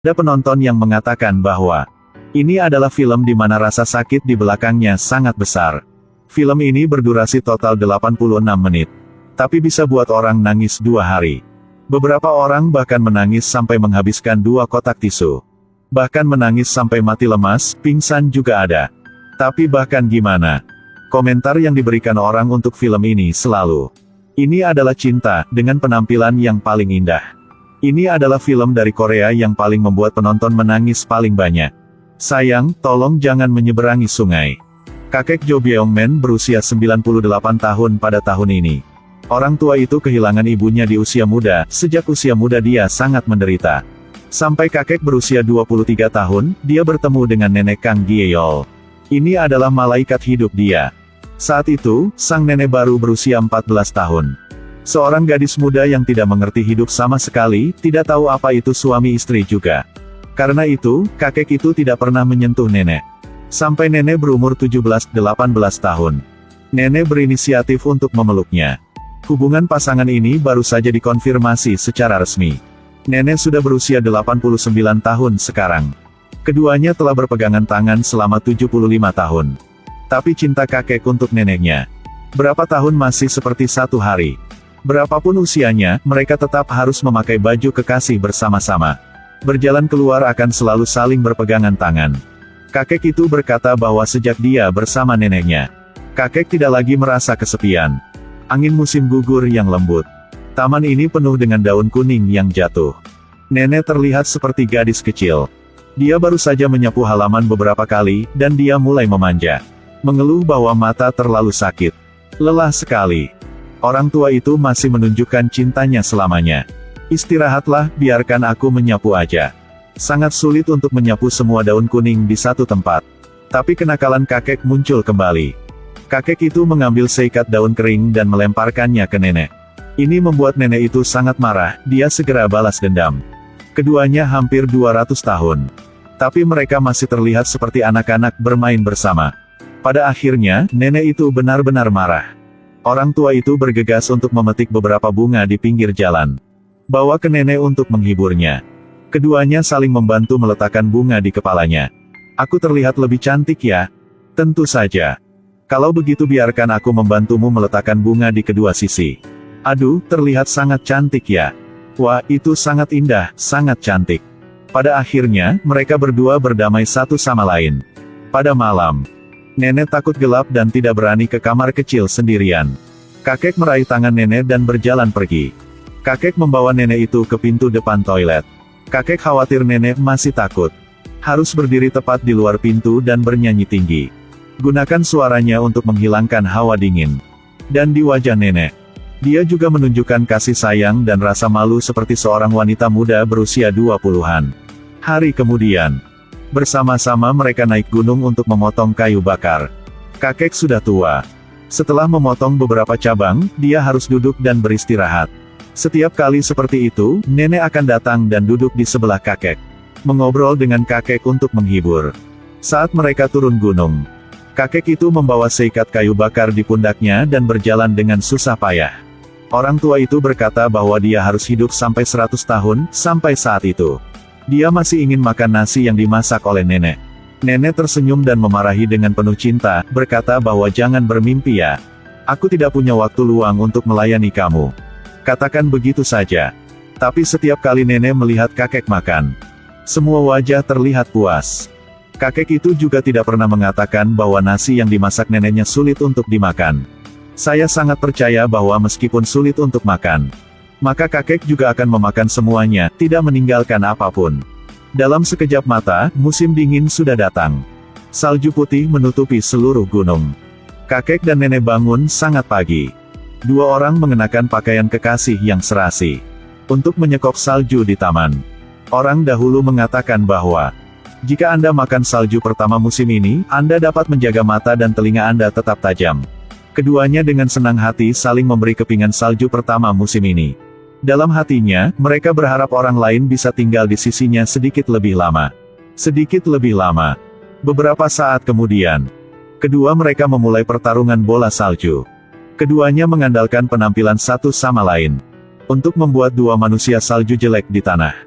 Ada penonton yang mengatakan bahwa ini adalah film di mana rasa sakit di belakangnya sangat besar. Film ini berdurasi total 86 menit. Tapi bisa buat orang nangis 2 hari. Beberapa orang bahkan menangis sampai menghabiskan 2 kotak tisu. Bahkan menangis sampai mati lemas, pingsan juga ada. Tapi bahkan gimana? Komentar yang diberikan orang untuk film ini selalu, ini adalah cinta, dengan penampilan yang paling indah. Ini adalah film dari Korea yang paling membuat penonton menangis paling banyak. Sayang, tolong jangan menyeberangi sungai. Kakek Jo Byung-man berusia 98 tahun pada tahun ini. Orang tua itu kehilangan ibunya di usia muda, sejak usia muda dia sangat menderita. Sampai kakek berusia 23 tahun, dia bertemu dengan nenek Kang Gyeol. Ini adalah malaikat hidup dia. Saat itu, sang nenek baru berusia 14 tahun. Seorang gadis muda yang tidak mengerti hidup sama sekali, tidak tahu apa itu suami istri juga. Karena itu, kakek itu tidak pernah menyentuh nenek. Sampai nenek berumur 17-18 tahun. Nenek berinisiatif untuk memeluknya. Hubungan pasangan ini baru saja dikonfirmasi secara resmi. Nenek sudah berusia 89 tahun sekarang. Keduanya telah berpegangan tangan selama 75 tahun. Tapi cinta kakek untuk neneknya, berapa tahun masih seperti satu hari. Berapapun usianya, mereka tetap harus memakai baju kekasih bersama-sama. Berjalan keluar akan selalu saling berpegangan tangan. Kakek itu berkata bahwa sejak dia bersama neneknya, kakek tidak lagi merasa kesepian. Angin musim gugur yang lembut. Taman ini penuh dengan daun kuning yang jatuh. Nenek terlihat seperti gadis kecil. Dia baru saja menyapu halaman beberapa kali, dan dia mulai memanja. Mengeluh bahwa mata terlalu sakit. Lelah sekali. Orang tua itu masih menunjukkan cintanya selamanya. Istirahatlah, biarkan aku menyapu aja. Sangat sulit untuk menyapu semua daun kuning di satu tempat. Tapi kenakalan kakek muncul kembali. Kakek itu mengambil seikat daun kering dan melemparkannya ke nenek. Ini membuat nenek itu sangat marah, dia segera balas dendam. Keduanya hampir 200 tahun. Tapi mereka masih terlihat seperti anak-anak bermain bersama. Pada akhirnya, nenek itu benar-benar marah. Orang tua itu bergegas untuk memetik beberapa bunga di pinggir jalan. Bawa ke nenek untuk menghiburnya. Keduanya saling membantu meletakkan bunga di kepalanya. Aku terlihat lebih cantik ya? Tentu saja. Kalau begitu biarkan aku membantumu meletakkan bunga di kedua sisi. Aduh, terlihat sangat cantik ya. Wah, itu sangat indah, sangat cantik. Pada akhirnya, mereka berdua berdamai satu sama lain. Pada malam, nenek takut gelap dan tidak berani ke kamar kecil sendirian. Kakek meraih tangan nenek dan berjalan pergi. Kakek membawa nenek itu ke pintu depan toilet. Kakek khawatir nenek masih takut. Harus berdiri tepat di luar pintu dan bernyanyi tinggi. Gunakan suaranya untuk menghilangkan hawa dingin. Dan di wajah nenek, dia juga menunjukkan kasih sayang dan rasa malu seperti seorang wanita muda berusia 20-an. Hari kemudian, bersama-sama mereka naik gunung untuk memotong kayu bakar. Kakek sudah tua. Setelah memotong beberapa cabang, dia harus duduk dan beristirahat. Setiap kali seperti itu, nenek akan datang dan duduk di sebelah kakek. Mengobrol dengan kakek untuk menghibur. Saat mereka turun gunung, kakek itu membawa seikat kayu bakar di pundaknya dan berjalan dengan susah payah. Orang tua itu berkata bahwa dia harus hidup sampai 100 tahun, sampai saat itu. Dia masih ingin makan nasi yang dimasak oleh nenek. Nenek tersenyum dan memarahi dengan penuh cinta, berkata bahwa jangan bermimpi ya. Aku tidak punya waktu luang untuk melayani kamu. Katakan begitu saja. Tapi setiap kali nenek melihat kakek makan, semua wajah terlihat puas. Kakek itu juga tidak pernah mengatakan bahwa nasi yang dimasak neneknya sulit untuk dimakan. Saya sangat percaya bahwa meskipun sulit untuk makan, maka kakek juga akan memakan semuanya, tidak meninggalkan apapun. Dalam sekejap mata, musim dingin sudah datang. Salju putih menutupi seluruh gunung. Kakek dan nenek bangun sangat pagi. Dua orang mengenakan pakaian kekasih yang serasi untuk menyekop salju di taman. Orang dahulu mengatakan bahwa jika Anda makan salju pertama musim ini, Anda dapat menjaga mata dan telinga Anda tetap tajam. Keduanya dengan senang hati saling memberi kepingan salju pertama musim ini. Dalam hatinya, mereka berharap orang lain bisa tinggal di sisinya sedikit lebih lama. Sedikit lebih lama. Beberapa saat kemudian, kedua mereka memulai pertarungan bola salju. Keduanya mengandalkan penampilan satu sama lain untuk membuat dua manusia salju jelek di tanah.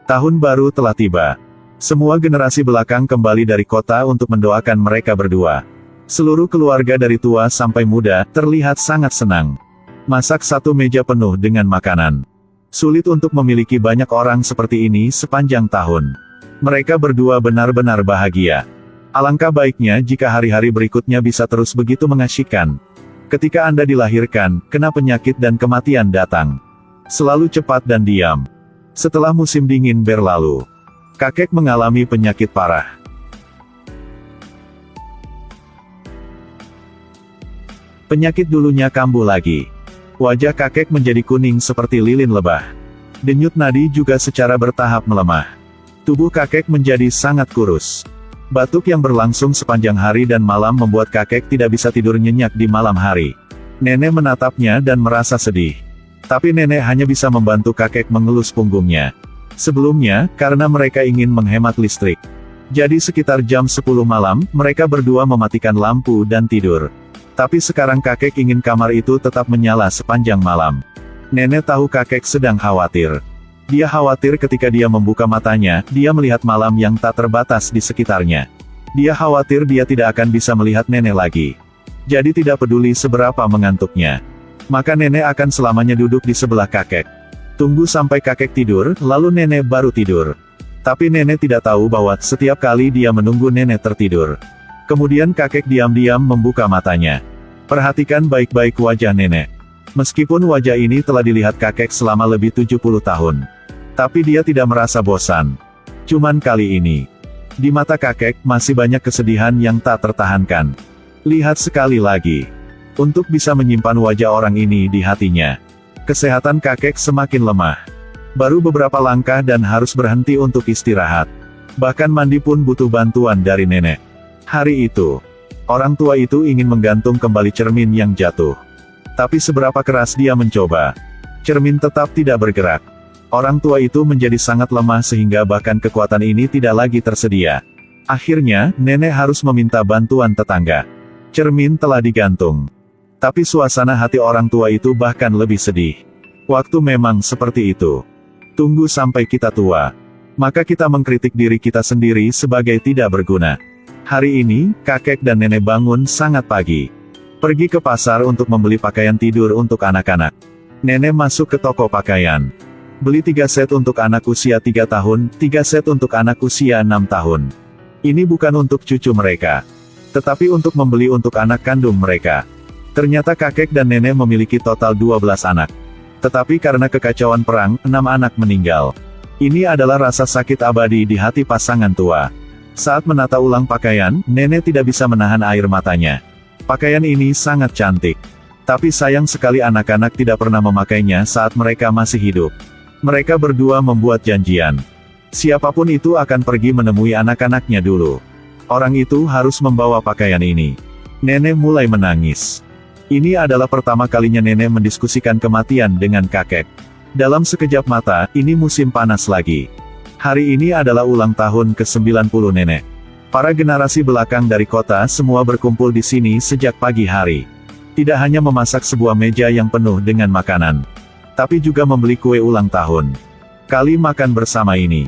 Tahun baru telah tiba. Semua generasi belakang kembali dari kota untuk mendoakan mereka berdua. Seluruh keluarga dari tua sampai muda, terlihat sangat senang. Masak satu meja penuh dengan makanan. Sulit untuk memiliki banyak orang seperti ini sepanjang tahun. Mereka berdua benar-benar bahagia. Alangkah baiknya jika hari-hari berikutnya bisa terus begitu mengasyikkan. Ketika Anda dilahirkan, kena penyakit dan kematian datang. Selalu cepat dan diam. Setelah musim dingin berlalu, kakek mengalami penyakit parah. Penyakit dulunya kambuh lagi. Wajah kakek menjadi kuning seperti lilin lebah. Denyut nadi juga secara bertahap melemah. Tubuh kakek menjadi sangat kurus. Batuk yang berlangsung sepanjang hari dan malam membuat kakek tidak bisa tidur nyenyak di malam hari. Nenek menatapnya dan merasa sedih. Tapi nenek hanya bisa membantu kakek mengelus punggungnya. Sebelumnya, karena mereka ingin menghemat listrik. Jadi sekitar jam 10 malam, mereka berdua mematikan lampu dan tidur. Tapi sekarang kakek ingin kamar itu tetap menyala sepanjang malam. Nenek tahu kakek sedang khawatir. Dia khawatir ketika dia membuka matanya, dia melihat malam yang tak terbatas di sekitarnya. Dia khawatir dia tidak akan bisa melihat nenek lagi. Jadi tidak peduli seberapa mengantuknya. Maka nenek akan selamanya duduk di sebelah kakek. Tunggu sampai kakek tidur, lalu nenek baru tidur. Tapi nenek tidak tahu bahwa setiap kali dia menunggu nenek tertidur. Kemudian kakek diam-diam membuka matanya. Perhatikan baik-baik wajah nenek. Meskipun wajah ini telah dilihat kakek selama lebih 70 tahun. Tapi dia tidak merasa bosan. Cuman kali ini, di mata kakek, masih banyak kesedihan yang tak tertahankan. Lihat sekali lagi. Untuk bisa menyimpan wajah orang ini di hatinya. Kesehatan kakek semakin lemah. Baru beberapa langkah dan harus berhenti untuk istirahat. Bahkan mandi pun butuh bantuan dari nenek. Hari itu, orang tua itu ingin menggantung kembali cermin yang jatuh. Tapi seberapa keras dia mencoba, cermin tetap tidak bergerak. Orang tua itu menjadi sangat lemah sehingga bahkan kekuatan ini tidak lagi tersedia. Akhirnya, nenek harus meminta bantuan tetangga. Cermin telah digantung. Tapi suasana hati orang tua itu bahkan lebih sedih. Waktu memang seperti itu. Tunggu sampai kita tua. Maka kita mengkritik diri kita sendiri sebagai tidak berguna. Hari ini, kakek dan nenek bangun sangat pagi. Pergi ke pasar untuk membeli pakaian tidur untuk anak-anak. Nenek masuk ke toko pakaian. Beli 3 set untuk anak usia 3 tahun, 3 set untuk anak usia 6 tahun. Ini bukan untuk cucu mereka. Tetapi untuk membeli untuk anak kandung mereka. Ternyata kakek dan nenek memiliki total 12 anak. Tetapi karena kekacauan perang, 6 anak meninggal. Ini adalah rasa sakit abadi di hati pasangan tua. Saat menata ulang pakaian, nenek tidak bisa menahan air matanya. Pakaian ini sangat cantik. Tapi sayang sekali anak-anak tidak pernah memakainya saat mereka masih hidup. Mereka berdua membuat janjian. Siapapun itu akan pergi menemui anak-anaknya dulu. Orang itu harus membawa pakaian ini. Nenek mulai menangis. Ini adalah pertama kalinya nenek mendiskusikan kematian dengan kakek. Dalam sekejap mata, ini musim panas lagi. Hari ini adalah ulang tahun ke-90 nenek. Para generasi belakang dari kota semua berkumpul di sini sejak pagi hari. Tidak hanya memasak sebuah meja yang penuh dengan makanan, tapi juga membeli kue ulang tahun. Kali makan bersama ini,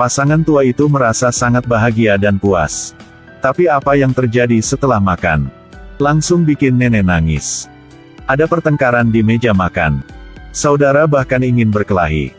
pasangan tua itu merasa sangat bahagia dan puas. Tapi apa yang terjadi setelah makan? Langsung bikin nenek nangis. Ada pertengkaran di meja makan. Saudara bahkan ingin berkelahi.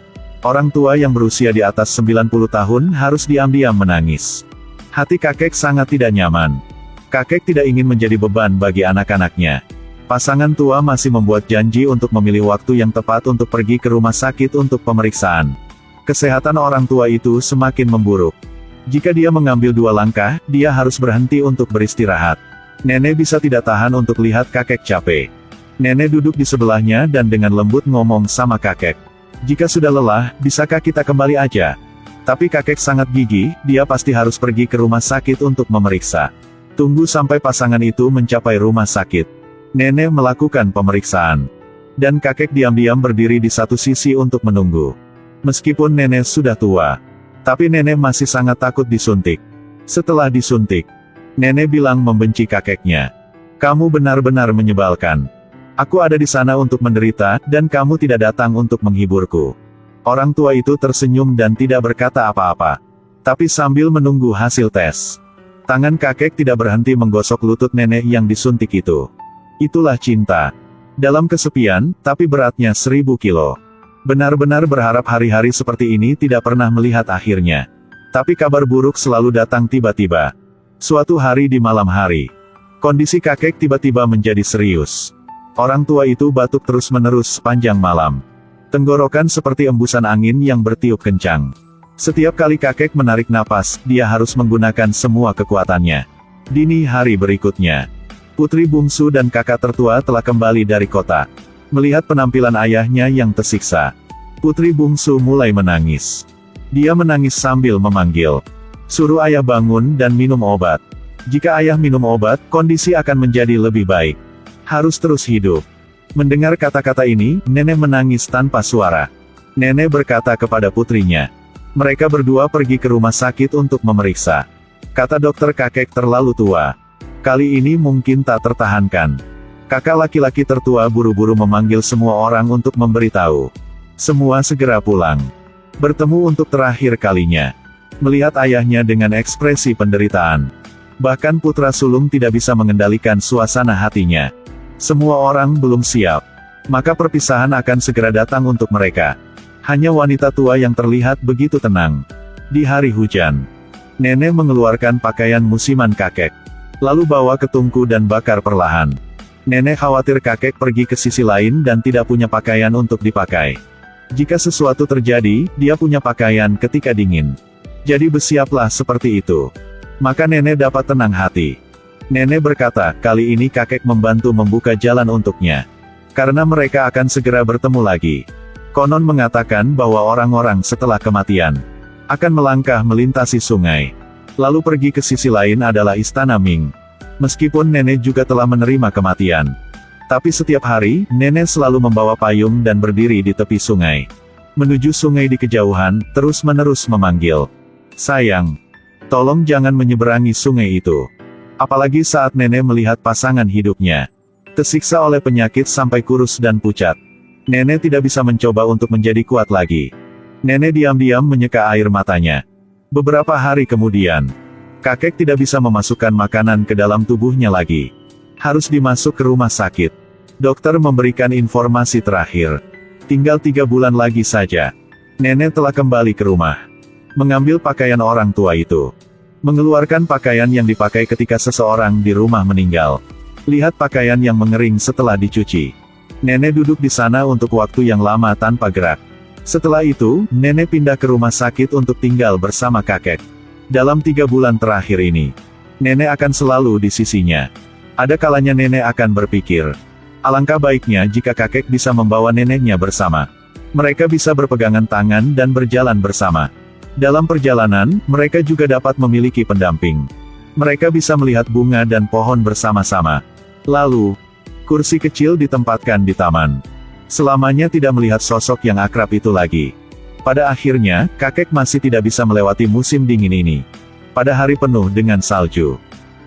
Orang tua yang berusia di atas 90 tahun harus diam-diam menangis. Hati kakek sangat tidak nyaman. Kakek tidak ingin menjadi beban bagi anak-anaknya. Pasangan tua masih membuat janji untuk memilih waktu yang tepat untuk pergi ke rumah sakit untuk pemeriksaan. Kesehatan orang tua itu semakin memburuk. Jika dia mengambil 2 langkah, dia harus berhenti untuk beristirahat. Nenek bisa tidak tahan untuk lihat kakek capek. Nenek duduk di sebelahnya dan dengan lembut ngomong sama kakek. Jika sudah lelah, bisakah kita kembali aja? Tapi kakek sangat gigih, dia pasti harus pergi ke rumah sakit untuk memeriksa. Tunggu sampai pasangan itu mencapai rumah sakit. Nenek melakukan pemeriksaan. Dan kakek diam-diam berdiri di satu sisi untuk menunggu. Meskipun nenek sudah tua, tapi nenek masih sangat takut disuntik. Setelah disuntik, nenek bilang membenci kakeknya. Kamu benar-benar menyebalkan. Aku ada di sana untuk menderita, dan kamu tidak datang untuk menghiburku. Orang tua itu tersenyum dan tidak berkata apa-apa. Tapi sambil menunggu hasil tes, tangan kakek tidak berhenti menggosok lutut nenek yang disuntik itu. Itulah cinta. Dalam kesepian, tapi beratnya 1000 kilo. Benar-benar berharap hari-hari seperti ini tidak pernah melihat akhirnya. Tapi kabar buruk selalu datang tiba-tiba. Suatu hari di malam hari, kondisi kakek tiba-tiba menjadi serius. Orang tua itu batuk terus-menerus sepanjang malam. Tenggorokan seperti embusan angin yang bertiup kencang. Setiap kali kakek menarik napas, dia harus menggunakan semua kekuatannya. Dini hari berikutnya, putri bungsu dan kakak tertua telah kembali dari kota. Melihat penampilan ayahnya yang tersiksa, putri bungsu mulai menangis. Dia menangis sambil memanggil, "Suruh ayah bangun dan minum obat. Jika ayah minum obat, kondisi akan menjadi lebih baik. Harus terus hidup." Mendengar kata-kata ini, nenek menangis tanpa suara. Nenek berkata kepada putrinya. Mereka berdua pergi ke rumah sakit untuk memeriksa. Kata dokter, kakek terlalu tua. Kali ini mungkin tak tertahankan. Kakak laki-laki tertua buru-buru memanggil semua orang untuk memberitahu. Semua segera pulang. Bertemu untuk terakhir kalinya. Melihat ayahnya dengan ekspresi penderitaan. Bahkan putra sulung tidak bisa mengendalikan suasana hatinya. Semua orang belum siap. Maka perpisahan akan segera datang untuk mereka. Hanya wanita tua yang terlihat begitu tenang. Di hari hujan, nenek mengeluarkan pakaian musiman kakek. Lalu bawa ke tungku dan bakar perlahan. Nenek khawatir kakek pergi ke sisi lain dan tidak punya pakaian untuk dipakai. Jika sesuatu terjadi, dia punya pakaian ketika dingin. Jadi bersiaplah seperti itu. Maka nenek dapat tenang hati. Nenek berkata, kali ini kakek membantu membuka jalan untuknya. Karena mereka akan segera bertemu lagi. Konon mengatakan bahwa orang-orang setelah kematian akan melangkah melintasi sungai. Lalu pergi ke sisi lain adalah istana Ming. Meskipun nenek juga telah menerima kematian. Tapi setiap hari, nenek selalu membawa payung dan berdiri di tepi sungai. Menuju sungai di kejauhan, terus-menerus memanggil. Sayang, tolong jangan menyeberangi sungai itu. Apalagi saat nenek melihat pasangan hidupnya tersiksa oleh penyakit sampai kurus dan pucat. Nenek tidak bisa mencoba untuk menjadi kuat lagi. Nenek diam-diam menyeka air matanya. Beberapa hari kemudian, kakek tidak bisa memasukkan makanan ke dalam tubuhnya lagi. Harus dimasuk ke rumah sakit. Dokter memberikan informasi terakhir. Tinggal 3 bulan lagi saja. Nenek telah kembali ke rumah. Mengambil pakaian orang tua itu. Mengeluarkan pakaian yang dipakai ketika seseorang di rumah meninggal. Lihat pakaian yang mengering setelah dicuci. Nenek duduk di sana untuk waktu yang lama tanpa gerak. Setelah itu, nenek pindah ke rumah sakit untuk tinggal bersama kakek. Dalam 3 bulan terakhir ini, nenek akan selalu di sisinya. Ada kalanya nenek akan berpikir, alangkah baiknya jika kakek bisa membawa neneknya bersama. Mereka bisa berpegangan tangan dan berjalan bersama. Dalam perjalanan, mereka juga dapat memiliki pendamping. Mereka bisa melihat bunga dan pohon bersama-sama. Lalu, kursi kecil ditempatkan di taman. Selamanya tidak melihat sosok yang akrab itu lagi. Pada akhirnya, kakek masih tidak bisa melewati musim dingin ini. Pada hari penuh dengan salju,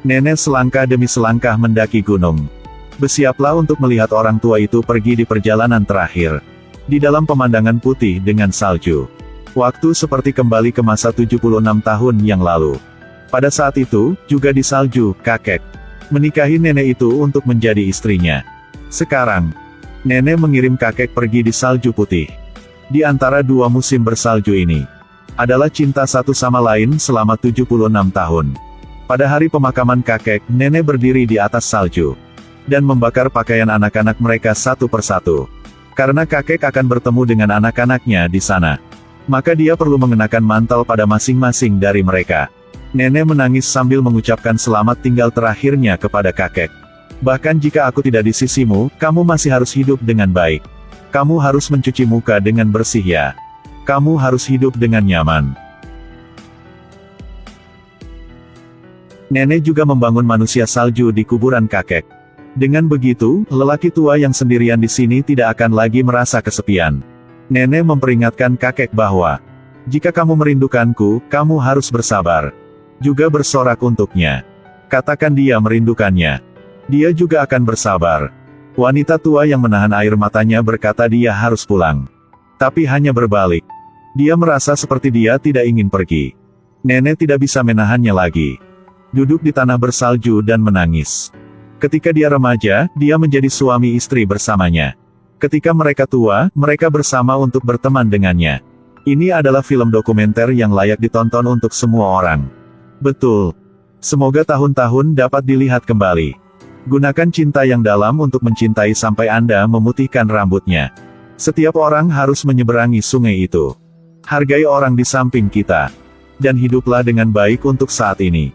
nenek selangkah demi selangkah mendaki gunung. Bersiaplah untuk melihat orang tua itu pergi di perjalanan terakhir. Di dalam pemandangan putih dengan salju. Waktu seperti kembali ke masa 76 tahun yang lalu. Pada saat itu, juga di salju, kakek menikahi nenek itu untuk menjadi istrinya. Sekarang, nenek mengirim kakek pergi di salju putih. Di antara 2 musim bersalju ini, adalah cinta satu sama lain selama 76 tahun. Pada hari pemakaman kakek, nenek berdiri di atas salju. Dan membakar pakaian anak-anak mereka satu persatu. Karena kakek akan bertemu dengan anak-anaknya di sana. Maka dia perlu mengenakan mantel pada masing-masing dari mereka. Nenek menangis sambil mengucapkan selamat tinggal terakhirnya kepada kakek. Bahkan jika aku tidak di sisimu, kamu masih harus hidup dengan baik. Kamu harus mencuci muka dengan bersih ya. Kamu harus hidup dengan nyaman. Nenek juga membangun manusia salju di kuburan kakek. Dengan begitu, lelaki tua yang sendirian di sini tidak akan lagi merasa kesepian. Nenek memperingatkan kakek bahwa, jika kamu merindukanku, kamu harus bersabar. Juga bersorak untuknya. Katakan dia merindukannya. Dia juga akan bersabar. Wanita tua yang menahan air matanya berkata dia harus pulang. Tapi hanya berbalik. Dia merasa seperti dia tidak ingin pergi. Nenek tidak bisa menahannya lagi. Duduk di tanah bersalju dan menangis. Ketika dia remaja, dia menjadi suami istri bersamanya. Ketika mereka tua, mereka bersama untuk berteman dengannya. Ini adalah film dokumenter yang layak ditonton untuk semua orang. Betul. Semoga tahun-tahun dapat dilihat kembali. Gunakan cinta yang dalam untuk mencintai sampai Anda memutihkan rambutnya. Setiap orang harus menyeberangi sungai itu. Hargai orang di samping kita. Dan hiduplah dengan baik untuk saat ini.